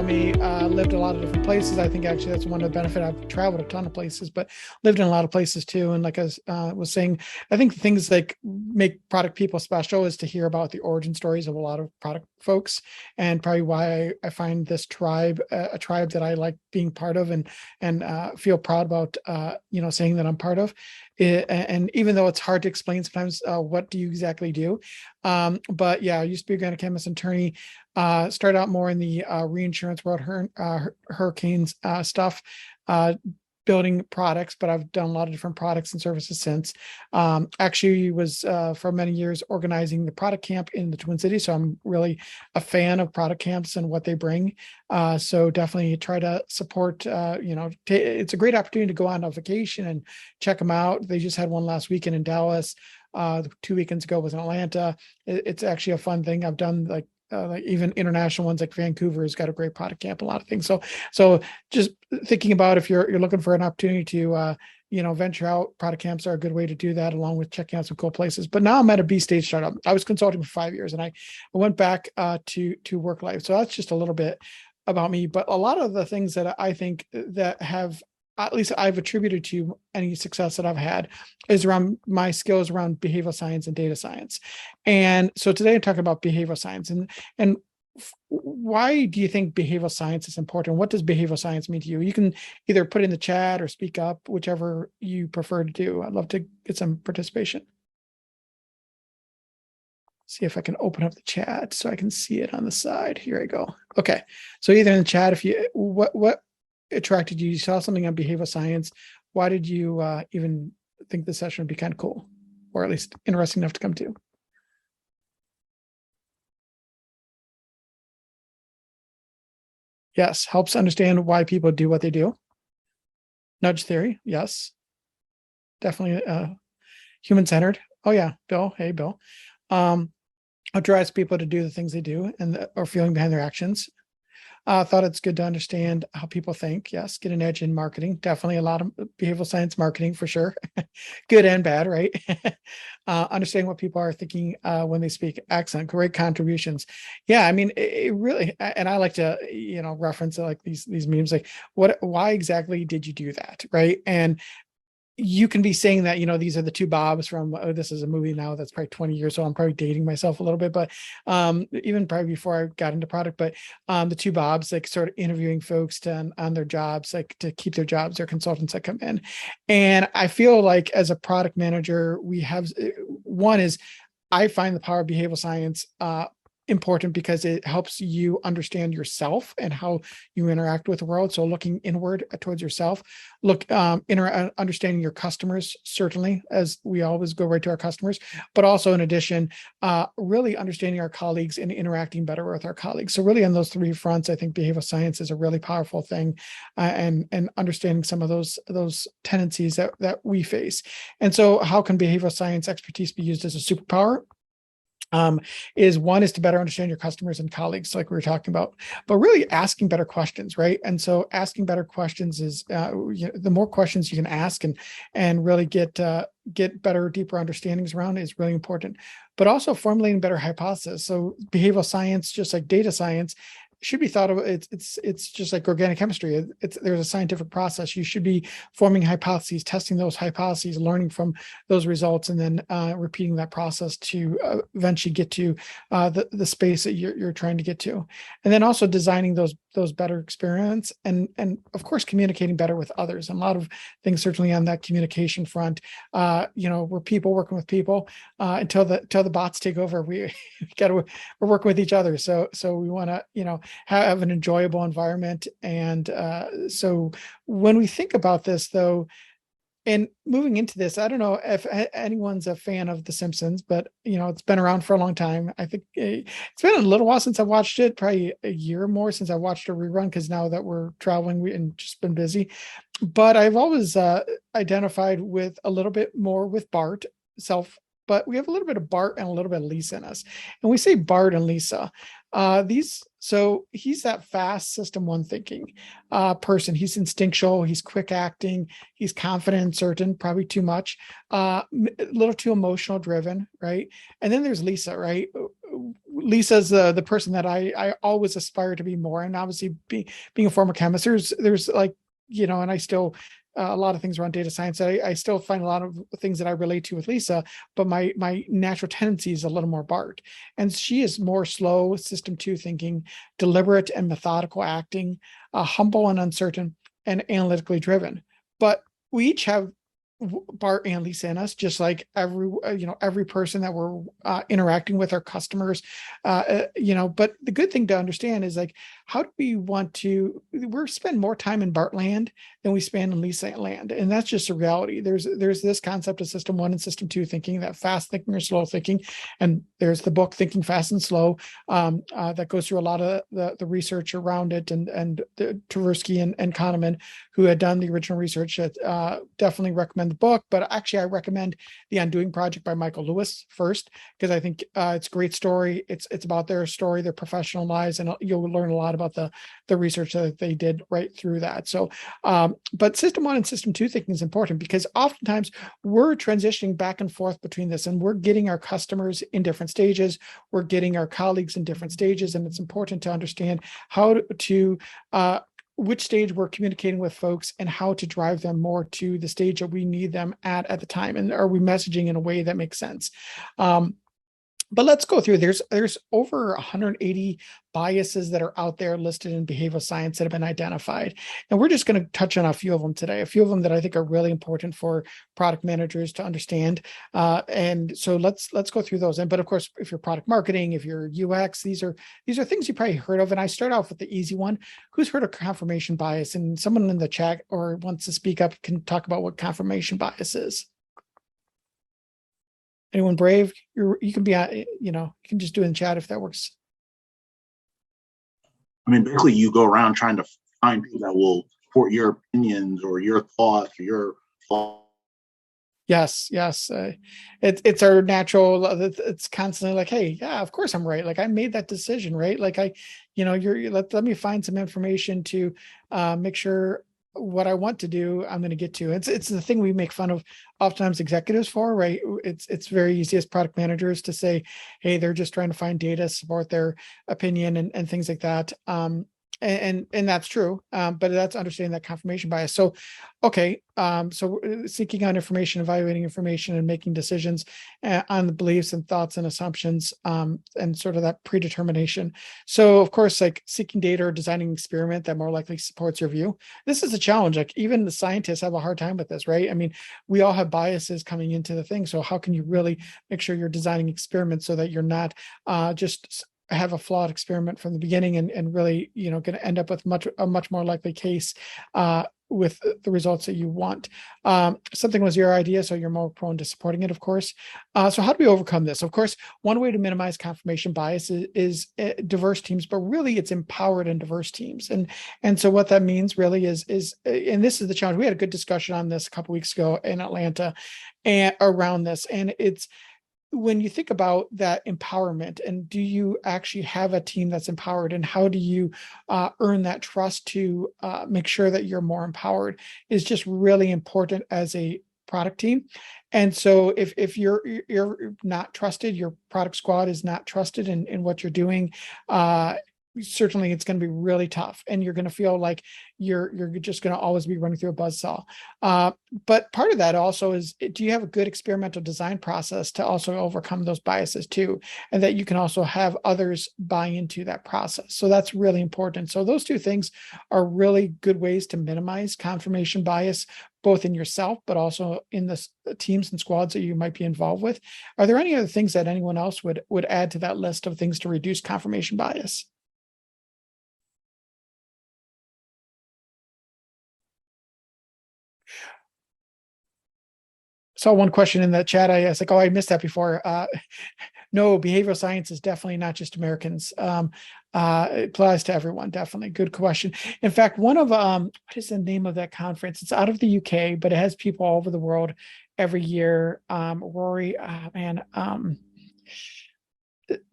me. Lived a lot of different places. I think actually that's one of the benefit. I've traveled a ton of places, but lived in a lot of places too. And like I was saying, I think things like make product people special is to hear about the origin stories of a lot of product folks, and probably why I find this tribe a tribe that I like being part of, and feel proud about saying that I'm part of. And even though it's hard to explain sometimes, what do you exactly do? But yeah, I used to be a organic chemist and attorney. Started out more in the reinsurance world, hurricanes stuff, building products, but I've done a lot of different products and services since. Actually was for many years organizing the product camp in the Twin Cities. So I'm really a fan of product camps and what they bring. So definitely try to support, it's a great opportunity to go on a vacation and check them out. They just had one last weekend in Dallas. 2 weekends ago was in Atlanta. It's actually a fun thing. I've done like even international ones, like Vancouver has got a great product camp, a lot of things. So just thinking about if you're looking for an opportunity to venture out, product camps are a good way to do that, along with checking out some cool places. But now I'm at a B stage startup. I was consulting for 5 years, and I went back to work life. So that's just a little bit about me. But a lot of the things that I think that have, at least I've attributed to any success that I've had, is around my skills around behavioral science and data science. And so today I'm talking about behavioral science, and why do you think behavioral science is important? What does behavioral science mean to you? You can either put in the chat or speak up, whichever you prefer to do. I'd love to get some participation. See if I can open up the chat so I can see it on the side. Here I go. Okay. So either in the chat, if you, what attracted you? You saw something on behavioral science. Why did you even think the session would be kind of cool, or at least interesting enough to come to? Yes, helps understand why people do what they do. Nudge theory, yes, definitely human-centered. Oh yeah, Bill. Hey, Bill. Drives people to do the things they do and or feeling behind their actions. Thought it's good to understand how people think. Yes, get an edge in marketing. Definitely a lot of behavioral science marketing for sure. Good and bad, right? Understanding what people are thinking when they speak. Excellent, great contributions. Yeah, I mean, it really, and I like to, reference like these memes, like why exactly did you do that, right? And you can be saying that, these are the two Bobs from, this is a movie now that's probably 20 years old. I'm probably dating myself a little bit, but even probably before I got into product, but the two Bobs, like sort of interviewing folks on their jobs, like to keep their jobs, their consultants that come in. And I feel like as a product manager, we have, one is, I find the power of behavioral science important because it helps you understand yourself and how you interact with the world. So looking inward towards yourself, understanding your customers, certainly, as we always go right to our customers, but also in addition, really understanding our colleagues and interacting better with our colleagues. So really on those three fronts, I think behavioral science is a really powerful thing, and understanding some of those tendencies that we face. And so how can behavioral science expertise be used as a superpower? Is to better understand your customers and colleagues, like we were talking about, but really asking better questions, right? And so asking better questions is the more questions you can ask and really get better, deeper understandings around is really important. But also formulating better hypotheses. So behavioral science, just like data science, should be thought of, it's just like organic chemistry. There's a scientific process. You should be forming hypotheses, testing those hypotheses, learning from those results, and then repeating that process to eventually get to the space that you're trying to get to. And then also designing those better experiments, and of course communicating better with others. And a lot of things certainly on that communication front. We're people working with people until the bots take over. We're working with each other. So we want to have an enjoyable environment. And so when we think about this, though, and moving into this, I don't know if anyone's a fan of The Simpsons, but it's been around for a long time. I think it's been a little while since I watched it, probably a year or more since I watched a rerun, because now that we're traveling and just been busy. But I've always identified with a little bit more with Bart but we have a little bit of Bart and a little bit of Lisa in us. And we say Bart and Lisa. So he's that fast system one thinking person. He's instinctual, he's quick acting, he's confident and certain, probably too much, a little too emotional driven, right? And then there's Lisa, right? Lisa's the person that I always aspire to be more. And obviously being a former chemist, there's like, and I still, a lot of things around data science. I still find a lot of things that I relate to with Lisa, but my natural tendency is a little more Bart. And she is more slow, system two thinking, deliberate and methodical acting, humble and uncertain, and analytically driven. But we each have Bart and Lisa in us, just like every person that we're interacting with, our customers. But the good thing to understand is like, how do we want to? We're spend more time in Bart land than we spend in Lisa land, and that's just a reality. There's this concept of system one and system two thinking, that fast thinking or slow thinking, and there's the book Thinking Fast and Slow that goes through a lot of the research around it, and Tversky and Kahneman, who had done the original research. That definitely recommend the book, but actually I recommend the Undoing Project by Michael Lewis first, because I think it's a great story. It's about their story, their professional lives, and you'll learn a lot about the research that they did right through that. So, but system one and system two thinking is important, because oftentimes we're transitioning back and forth between this, and we're getting our customers in different stages, we're getting our colleagues in different stages, and it's important to understand how to which stage we're communicating with folks and how to drive them more to the stage that we need them at the time. And are we messaging in a way that makes sense? But let's go through. There's over 180 biases that are out there listed in behavioral science that have been identified, and we're just going to touch on a few of them today. A few of them that I think are really important for product managers to understand. And so let's go through those. But of course, if you're product marketing, if you're UX, these are things you probably heard of. And I start off with the easy one. Who's heard of confirmation bias? And someone in the chat or wants to speak up can talk about what confirmation bias is. Anyone brave? You can be, you can just do it in chat if that works. I mean, basically, you go around trying to find people that will support your opinions or your thoughts or your thoughts. Yes. It's our natural. It's constantly like, hey, yeah, of course I'm right. Like I made that decision, right? Like let me find some information to make sure what I want to do, I'm going to get to. It's the thing we make fun of oftentimes executives for, right? It's very easy as product managers to say, hey, they're just trying to find data, support their opinion and things like that. And that's true. But that's understanding that confirmation bias. So, okay. So seeking out information, evaluating information, and making decisions on the beliefs and thoughts and assumptions, and sort of that predetermination. So of course, like seeking data or designing an experiment that more likely supports your view. This is a challenge. Like even the scientists have a hard time with this, right? I mean, we all have biases coming into the thing. So how can you really make sure you're designing experiments so that you're not just have a flawed experiment from the beginning and really, going to end up with a much more likely case with the results that you want. Something was your idea, so you're more prone to supporting it, of course. So how do we overcome this? Of course, one way to minimize confirmation bias is diverse teams, but really it's empowered and diverse teams. And so what that means really is, and this is the challenge. We had a good discussion on this a couple weeks ago in Atlanta and around this, and it's, when you think about that empowerment, and do you actually have a team that's empowered, and how do you earn that trust to make sure that you're more empowered, is just really important as a product team. And so if you're not trusted, your product squad is not trusted in what you're doing, certainly it's going to be really tough, and you're going to feel like you're just going to always be running through a buzzsaw. But part of that also is, do you have a good experimental design process to also overcome those biases too, and that you can also have others buy into that process? So that's really important. So those two things are really good ways to minimize confirmation bias, both in yourself, but also in the teams and squads that you might be involved with. Are there any other things that anyone else would add to that list of things to reduce confirmation bias? Saw one question in the chat. I was like, oh, I missed that before. No, behavioral science is definitely not just Americans. It applies to everyone. Definitely. Good question. In fact, one of, what is the name of that conference? It's out of the UK, but it has people all over the world every year. Rory,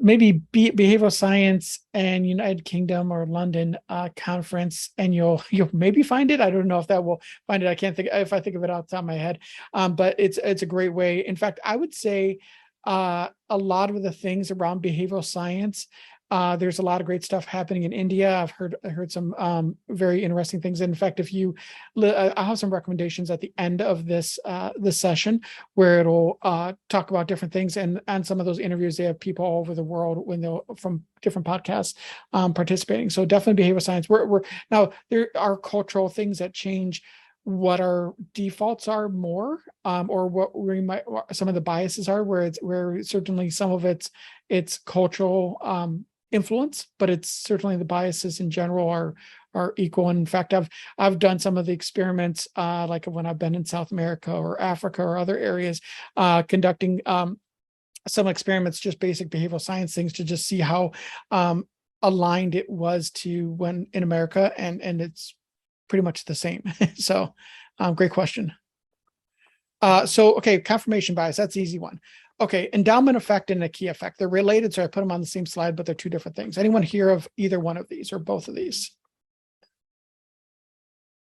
maybe behavioral science and United Kingdom or London conference, and you'll maybe find it. I don't know if that will find it. I can't think if I think of it off the top of my head. But it's a great way. In fact, I would say a lot of the things around behavioral science. There's a lot of great stuff happening in India. I heard some very interesting things. In fact, if you, I'll have some recommendations at the end of this session where it'll talk about different things. And some of those interviews, they have people all over the world when they're from different podcasts participating. So definitely behavioral science. We're now there are cultural things that change what our defaults are more, or what we might, some of the biases are, where certainly some of it's cultural influence, but it's certainly the biases in general are equal. And in fact, I've done some of the experiments, like when I've been in South America or Africa or other areas, conducting some experiments, just basic behavioral science things, to just see how aligned it was to when in America, and it's pretty much the same. So great question. Okay, confirmation bias, that's the easy one. Okay, endowment effect and a key effect. They're related, so I put them on the same slide, but they're two different things. Anyone hear of either one of these or both of these?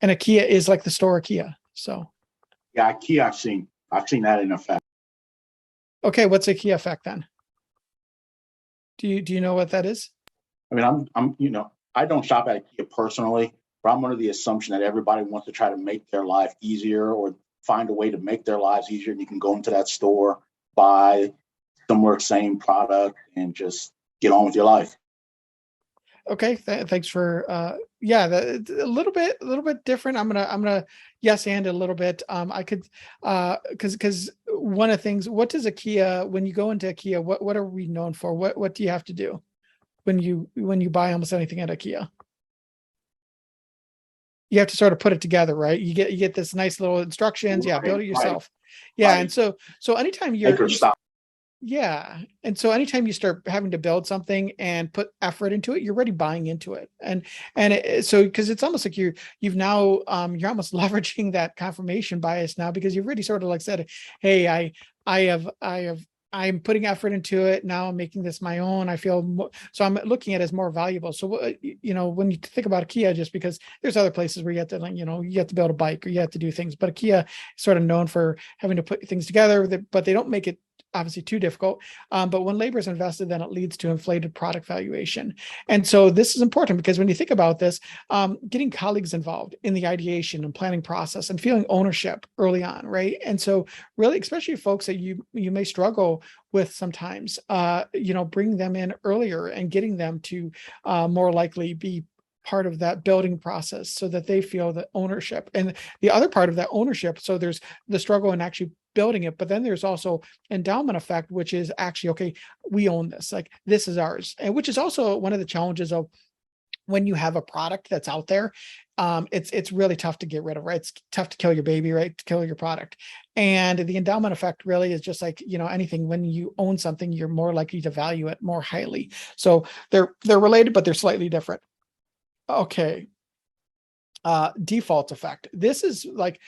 And IKEA is like the store IKEA. So Yeah, key I've seen that in effect. okay, what's a key effect then? Do you know what that is? I mean, I don't shop at IKEA personally, but I'm under the assumption that everybody wants to try to make their life easier or find a way to make their lives easier. And you can go into that store, buy similar same product, and just get on with your life. Okay, thanks for yeah, a little bit different. I'm gonna yes and a little bit. I could because one of the things, what does IKEA, when you go into IKEA, what are we known for? What do you have to do when you buy almost anything at IKEA? You have to sort of put it together, right? You get this nice little instructions. Yeah, build it yourself. Yeah, and so anytime you're yeah. And so anytime you start having to build something and put effort into it, you're already buying into it. So because it's almost like you've now you're almost leveraging that confirmation bias now, because you've already sort of like said, hey, I'm putting effort into it. Now I'm making this my own. I feel so I'm looking at it as more valuable. So, when you think about IKEA, just because there's other places where you have to, like, you have to build a bike or you have to do things, but IKEA is sort of known for having to put things together, but they don't make it obviously too difficult. But when labor is invested, then it leads to inflated product valuation. And so this is important, because when you think about this, getting colleagues involved in the ideation and planning process and feeling ownership early on, right? And so really, especially folks that you may struggle with sometimes, bring them in earlier and getting them to more likely be part of that building process so that they feel the ownership. And the other part of that ownership, so there's the struggle in actually building it, but then there's also endowment effect, which is actually, okay, we own this, like this is ours. And which is also one of the challenges of when you have a product that's out there. It's really tough to get rid of, right? It's tough to kill your baby, right? To kill your product. And the endowment effect really is just like, anything. When you own something, you're more likely to value it more highly. So they're related, but they're slightly different. Okay. Default effect. This is like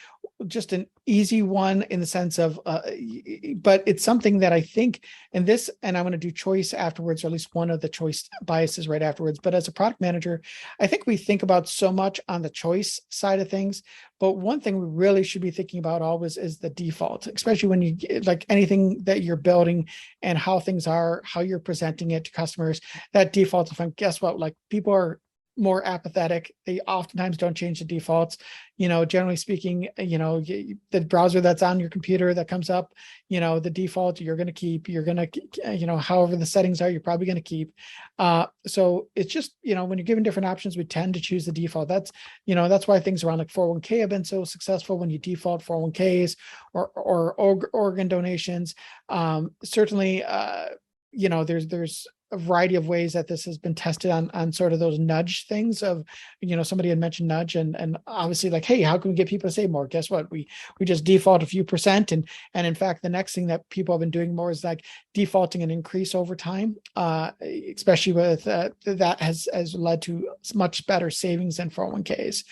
just an easy one in the sense of, but it's something that I think, and I'm going to do choice afterwards, or at least one of the choice biases right afterwards. But as a product manager, I think we think about so much on the choice side of things, but one thing we really should be thinking about always is the default, especially when you like anything that you're building and how things are, how you're presenting it to customers. That default effect, guess what? Like, people are more apathetic. They oftentimes don't change the defaults. Generally speaking, the browser that's on your computer that comes up, the default you're going to keep, however the settings are, you're probably going to keep. So it's just, when you're given different options, we tend to choose the default. That's why things around like 401k have been so successful. When you default 401ks or organ donations, certainly, there's a variety of ways that this has been tested on sort of those nudge things of, somebody had mentioned nudge, and obviously, like, hey, how can we get people to save more? Guess what? We just default a few percent. And in fact, the next thing that people have been doing more is like defaulting an increase over time, especially with that has led to much better savings than 401ks.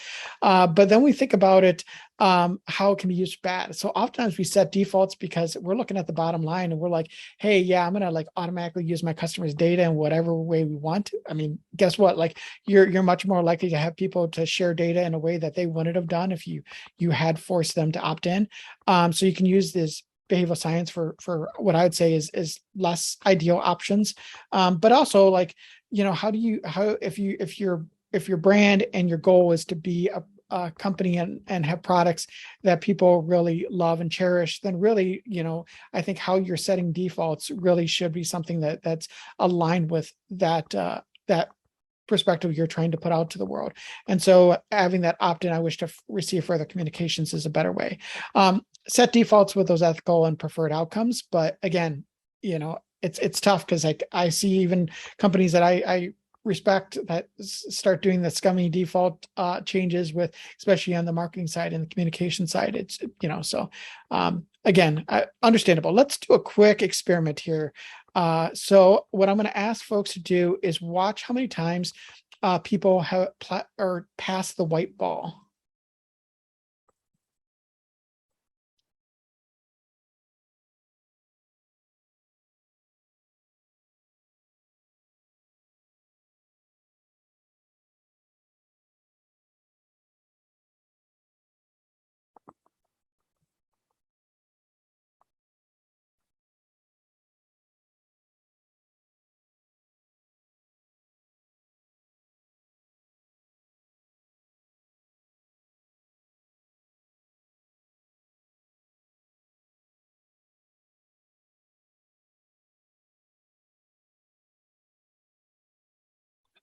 But then we think about it, how it can be used bad. So oftentimes we set defaults because we're looking at the bottom line and we're like, hey, yeah, I'm going to like automatically use my customers' data in whatever way we want. I mean, guess what? Like, you're much more likely to have people to share data in a way that they wouldn't have done if you had forced them to opt in. So you can use this behavioral science for what I'd say is less ideal options. But also like, how if your brand and your goal is to be a company and have products that people really love and cherish, then really, I think how you're setting defaults really should be something that's aligned with that perspective you're trying to put out to the world. And so having that opt-in, I wish to receive further communications is a better way. Set defaults with those ethical and preferred outcomes. But again, it's tough because I see even companies that I respect that start doing the scummy default changes with, especially on the marketing side and the communication side. It's, so again, understandable. Let's do a quick experiment here. So what I'm going to ask folks to do is watch how many times people have or pass the white ball.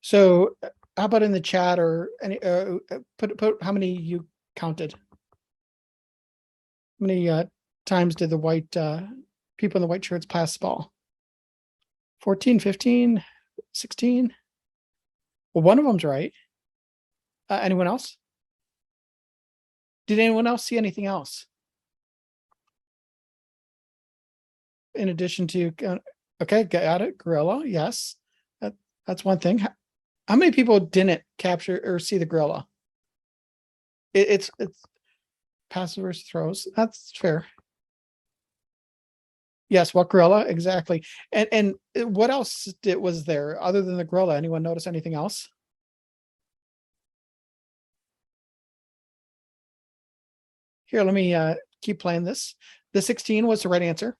So how about in the chat or any put how many you counted? How many times did the white people in the white shirts pass the ball? 14, 15, 16? Well, one of them's right. Anyone else? Did anyone else see anything else? In addition to, okay, got it. Gorilla, yes. That's one thing. How many people didn't capture or see the gorilla? It's passive versus throws. That's fair. Yes, what gorilla exactly? And what else was there other than the gorilla? Anyone notice anything else? Here, let me keep playing this. The 16 was the right answer.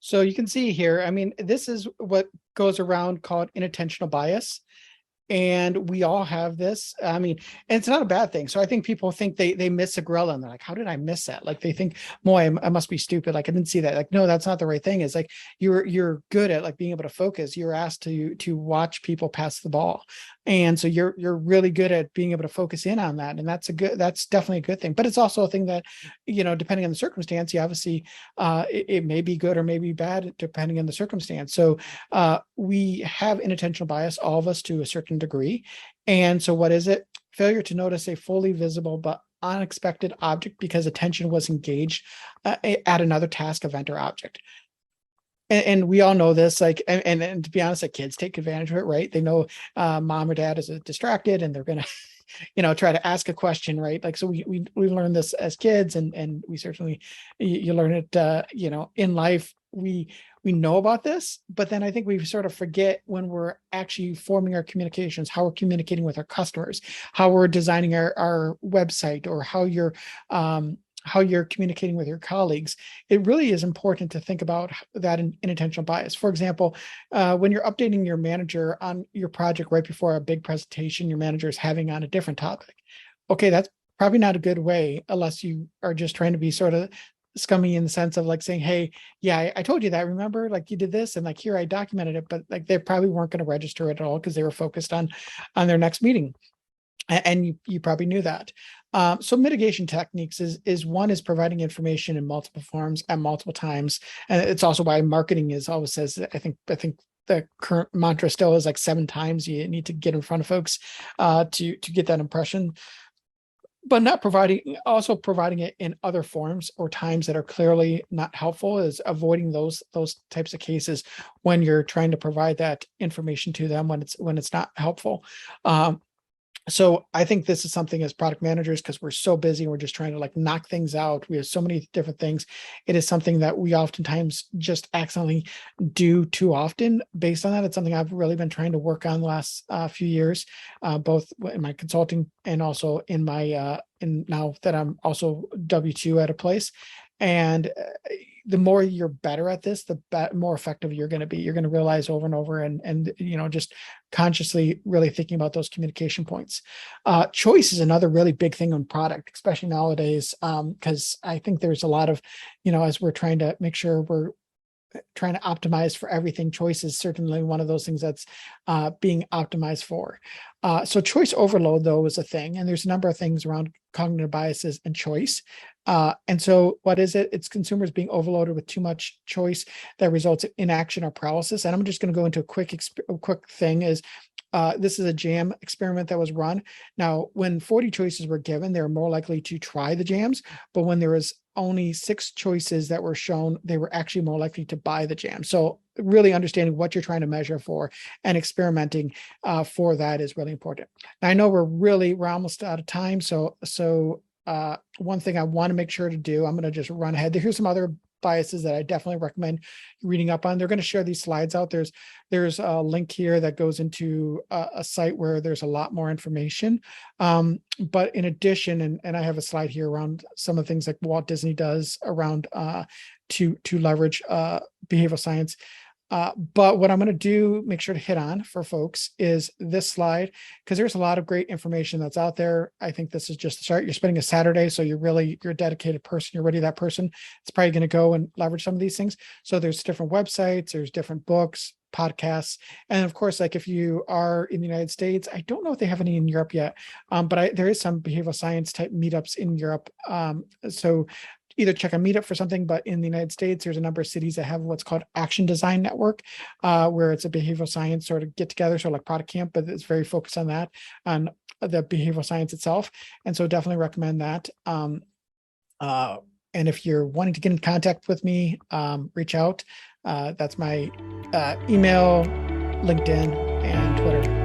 So you can see here, I mean, this is what goes around called inattentional bias. And we all have this. I mean, and it's not a bad thing. So I think people think they miss a gorilla and they're like, how did I miss that? Like they think, boy, I must be stupid. Like I didn't see that. Like, no, that's not the right thing. It's like you're good at like being able to focus. You're asked to watch people pass the ball. And so you're really good at being able to focus in on that. And that's definitely a good thing. But it's also a thing that, depending on the circumstance, you obviously it may be good or maybe bad depending on the circumstance. So we have inattentional bias, all of us to a certain degree. And so what is it? Failure to notice a fully visible but unexpected object because attention was engaged at another task, event, or object. And we all know this, like, and to be honest, like kids take advantage of it, right? They know mom or dad is distracted and they're going to, try to ask a question, right? Like, so we learned this as kids and we certainly, you learn it, in life. We know about this, but then I think we sort of forget when we're actually forming our communications, how we're communicating with our customers, how we're designing our website, or how you're communicating with your colleagues. It really is important to think about that inattentional bias. For example, when you're updating your manager on your project right before a big presentation your manager is having on a different topic. Okay, that's probably not a good way unless you are just trying to be sort of scummy in the sense of like saying, hey, yeah, I told you that, remember, like you did this and like here I documented it, but like they probably weren't going to register it at all because they were focused on their next meeting. And you probably knew that. So mitigation techniques is one is providing information in multiple forms at multiple times. And it's also why marketing is always says, I think the current mantra still is like 7 times you need to get in front of folks to get that impression, but not also providing it in other forms or times that are clearly not helpful, is avoiding those types of cases when you're trying to provide that information to them when it's not helpful. So I think this is something as product managers, because we're so busy, we're just trying to like knock things out. We have so many different things. It is something that we oftentimes just accidentally do too often. Based on that, it's something I've really been trying to work on the last few years, both in my consulting and also in my in now that I'm also W-2 at a place. And the more you're better at this, the more effective you're going to be. You're going to realize over and over, and just consciously really thinking about those communication points. Choice is another really big thing on product, especially nowadays, because I think there's a lot of, as we're trying to make sure we're trying to optimize for everything, choice is certainly one of those things that's being optimized for. So choice overload, though, is a thing, and there's a number of things around cognitive biases and choice. And so what is it? It's consumers being overloaded with too much choice that results in inaction or paralysis. And I'm just going to go into a quick thing is, this is a jam experiment that was run. Now, when 40 choices were given, they were more likely to try the jams, but when there was only 6 choices that were shown, they were actually more likely to buy the jam. So really understanding what you're trying to measure for and experimenting for that is really important. Now, I know we're almost out of time. So one thing I want to make sure to do, I'm going to just run ahead. Here's some other biases that I definitely recommend reading up on. They're going to share these slides out. There's a link here that goes into a site where there's a lot more information. But in addition, and I have a slide here around some of the things like Walt Disney does around to leverage behavioral science. But what I'm going to do, make sure to hit on for folks, is this slide, because there's a lot of great information that's out there. I think this is just the start. You're spending a Saturday, so you're a dedicated person. You're ready, that person. It's probably going to go and leverage some of these things. So there's different websites, there's different books, podcasts, and of course, like if you are in the United States, I don't know if they have any in Europe yet, but there is some behavioral science type meetups in Europe. So either check a meetup for something, but in the United States, there's a number of cities that have what's called Action Design Network, where it's a behavioral science sort of get together, sort of like Product Camp, but it's very focused on that, on the behavioral science itself. And so definitely recommend that. And if you're wanting to get in contact with me, reach out. That's my email, LinkedIn, and Twitter.